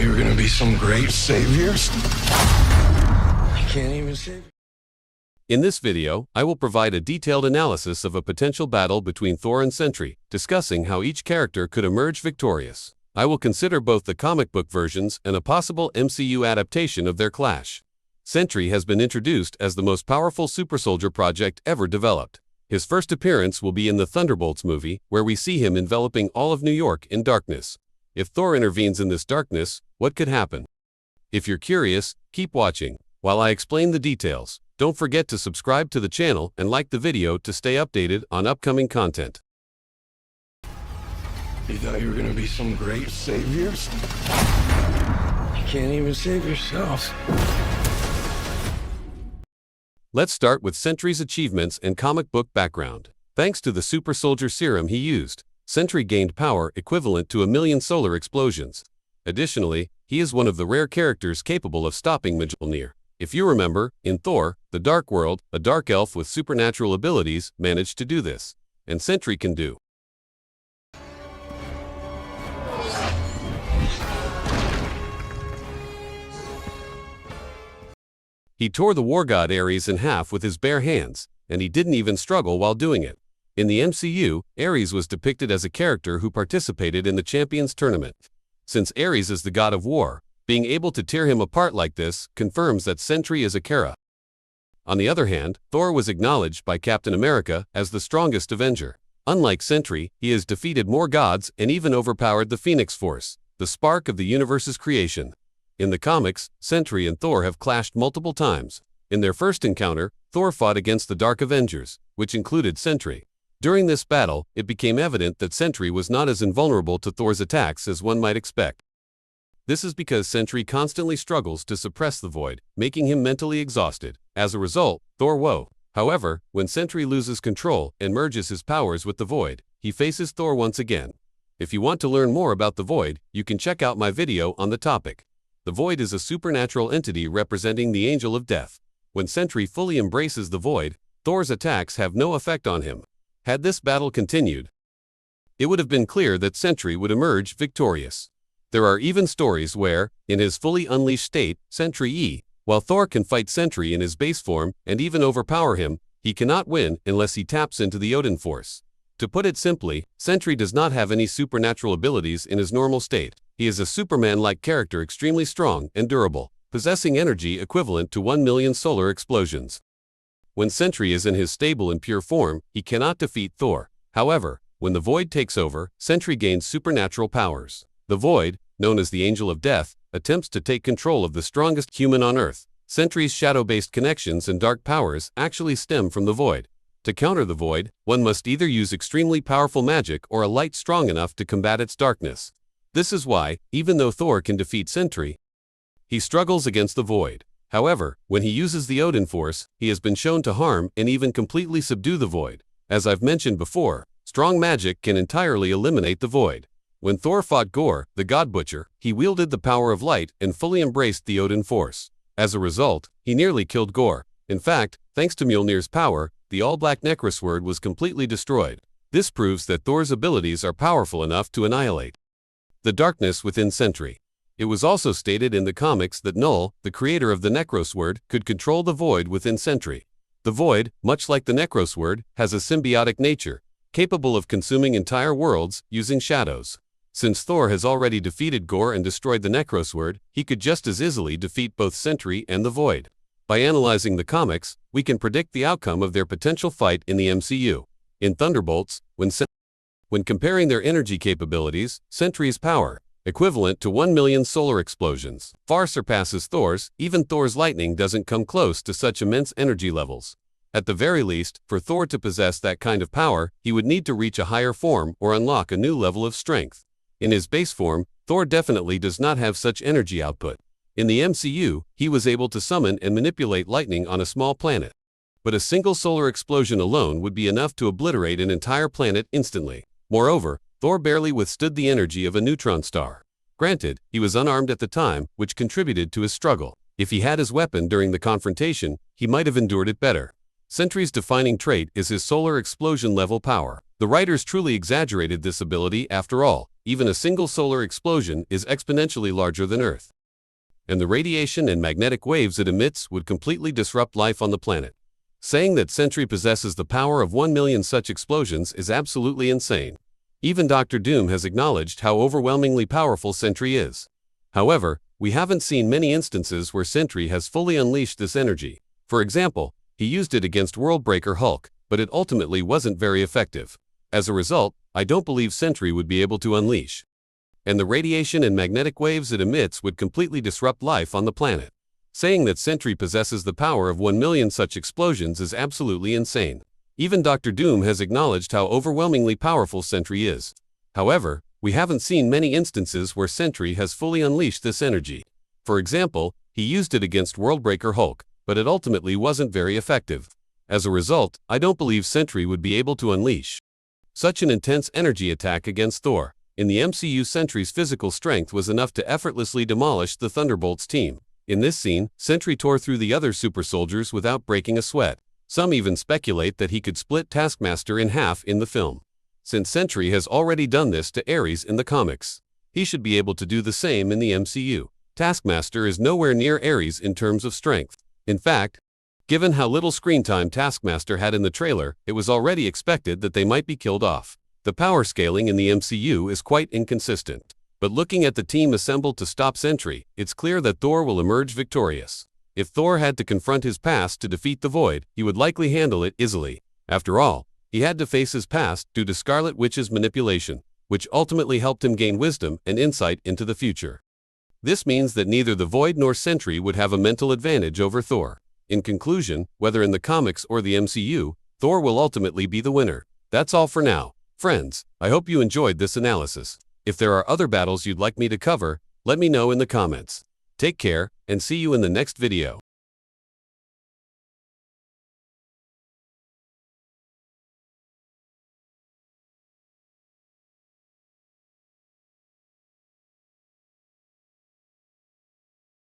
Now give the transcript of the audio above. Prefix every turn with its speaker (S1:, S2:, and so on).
S1: you were gonna be some great saviors? I can't even save you.
S2: In this video, I will provide a detailed analysis of a potential battle between Thor and Sentry, discussing how each character could emerge victorious. I will consider both the comic book versions and a possible MCU adaptation of their clash. Sentry has been introduced as the most powerful super soldier project ever developed. His first appearance will be in the Thunderbolts movie, where we see him enveloping all of New York in darkness. If Thor intervenes in this darkness, what could happen? If you're curious, keep watching. While I explain the details, don't forget to subscribe to the channel and like the video to stay updated on upcoming content.
S1: You thought you were gonna be some great saviors? You can't even save yourself.
S2: Let's start with Sentry's achievements and comic book background. Thanks to the super soldier serum he used, Sentry gained power equivalent to 1,000,000 solar explosions. Additionally, he is one of the rare characters capable of stopping Mjolnir. If you remember, in Thor, the Dark World, a dark elf with supernatural abilities managed to do this, and Sentry can do. He tore the war god Ares in half with his bare hands, and he didn't even struggle while doing it. In the MCU, Ares was depicted as a character who participated in the Champions Tournament. Since Ares is the god of war, being able to tear him apart like this confirms that Sentry is a Kara. On the other hand, Thor was acknowledged by Captain America as the strongest Avenger. Unlike Sentry, he has defeated more gods and even overpowered the Phoenix Force, the spark of the universe's creation. In the comics, Sentry and Thor have clashed multiple times. In their first encounter, Thor fought against the Dark Avengers, which included Sentry. During this battle, it became evident that Sentry was not as invulnerable to Thor's attacks as one might expect. This is because Sentry constantly struggles to suppress the void, making him mentally exhausted. As a result, Thor woe. However, when Sentry loses control and merges his powers with the void, he faces Thor once again. If you want to learn more about the void, you can check out my video on the topic. The void is a supernatural entity representing the angel of death. When Sentry fully embraces the void, Thor's attacks have no effect on him. Had this battle continued, it would have been clear that Sentry would emerge victorious. There are even stories where, in his fully unleashed state, Sentry while Thor can fight Sentry in his base form and even overpower him, he cannot win unless he taps into the Odin force. To put it simply, Sentry does not have any supernatural abilities in his normal state. He is a Superman-like character, extremely strong and durable, possessing energy equivalent to 1,000,000 solar explosions. When Sentry is in his stable and pure form, he cannot defeat Thor. However, when the void takes over, Sentry gains supernatural powers. The void, known as the Angel of Death, attempts to take control of the strongest human on Earth. Sentry's shadow-based connections and dark powers actually stem from the void. To counter the void, one must either use extremely powerful magic or a light strong enough to combat its darkness. This is why, even though Thor can defeat Sentry, he struggles against the void. However, when he uses the Odin force, he has been shown to harm and even completely subdue the void. As I've mentioned before, strong magic can entirely eliminate the void. When Thor fought Gore, the God Butcher, he wielded the power of light and fully embraced the Odin force. As a result, he nearly killed Gore. In fact, thanks to Mjolnir's power, the all-black Necrosword was completely destroyed. This proves that Thor's abilities are powerful enough to annihilate the darkness within Sentry. It was also stated in the comics that Null, the creator of the Necrosword, could control the void within Sentry. The void, much like the Necrosword, has a symbiotic nature, capable of consuming entire worlds using shadows. Since Thor has already defeated Gore and destroyed the Necrosword, he could just as easily defeat both Sentry and the void. By analyzing the comics, we can predict the outcome of their potential fight in the MCU. In Thunderbolts, when comparing their energy capabilities, Sentry's power, equivalent to 1,000,000 solar explosions, far surpasses Thor's. Even Thor's lightning doesn't come close to such immense energy levels. At the very least, for Thor to possess that kind of power, he would need to reach a higher form or unlock a new level of strength. In his base form, Thor definitely does not have such energy output. In the MCU, he was able to summon and manipulate lightning on a small planet. But a single solar explosion alone would be enough to obliterate an entire planet instantly. Moreover, Thor barely withstood the energy of a neutron star. Granted, he was unarmed at the time, which contributed to his struggle. If he had his weapon during the confrontation, he might have endured it better. Sentry's defining trait is his solar explosion level power. The writers truly exaggerated this ability after all. even a single solar explosion is exponentially larger than Earth. And the radiation and magnetic waves it emits would completely disrupt life on the planet. Saying that Sentry possesses the power of 1 million such explosions is absolutely insane. Even Dr. Doom has acknowledged how overwhelmingly powerful Sentry is. However, we haven't seen many instances where Sentry has fully unleashed this energy. For example, he used it against Worldbreaker Hulk, but it ultimately wasn't very effective. As a result, I don't believe Sentry would be able to unleash. And the radiation and magnetic waves it emits would completely disrupt life on the planet. Saying that Sentry possesses the power of 1 million such explosions is absolutely insane. Even Dr. Doom has acknowledged how overwhelmingly powerful Sentry is. However, we haven't seen many instances where Sentry has fully unleashed this energy. For example, he used it against Worldbreaker Hulk, but it ultimately wasn't very effective. As a result, I don't believe Sentry would be able to unleash such an intense energy attack against Thor. In the MCU, Sentry's physical strength was enough to effortlessly demolish the Thunderbolts team. In this scene, Sentry tore through the other super soldiers without breaking a sweat. Some even speculate that he could split Taskmaster in half in the film. Since Sentry has already done this to Ares in the comics, he should be able to do the same in the MCU. Taskmaster is nowhere near Ares in terms of strength. In fact, given how little screen time Taskmaster had in the trailer, it was already expected that they might be killed off. The power scaling in the MCU is quite inconsistent. But looking at the team assembled to stop Sentry, it's clear that Thor will emerge victorious. If Thor had to confront his past to defeat the Void, he would likely handle it easily. After all, he had to face his past due to Scarlet Witch's manipulation, which ultimately helped him gain wisdom and insight into the future. This means that neither the Void nor Sentry would have a mental advantage over Thor. In conclusion, whether in the comics or the MCU, Thor will ultimately be the winner. That's all for now. Friends, I hope you enjoyed this analysis. If there are other battles you'd like me to cover, let me know in the comments. Take care, and see you in the next video.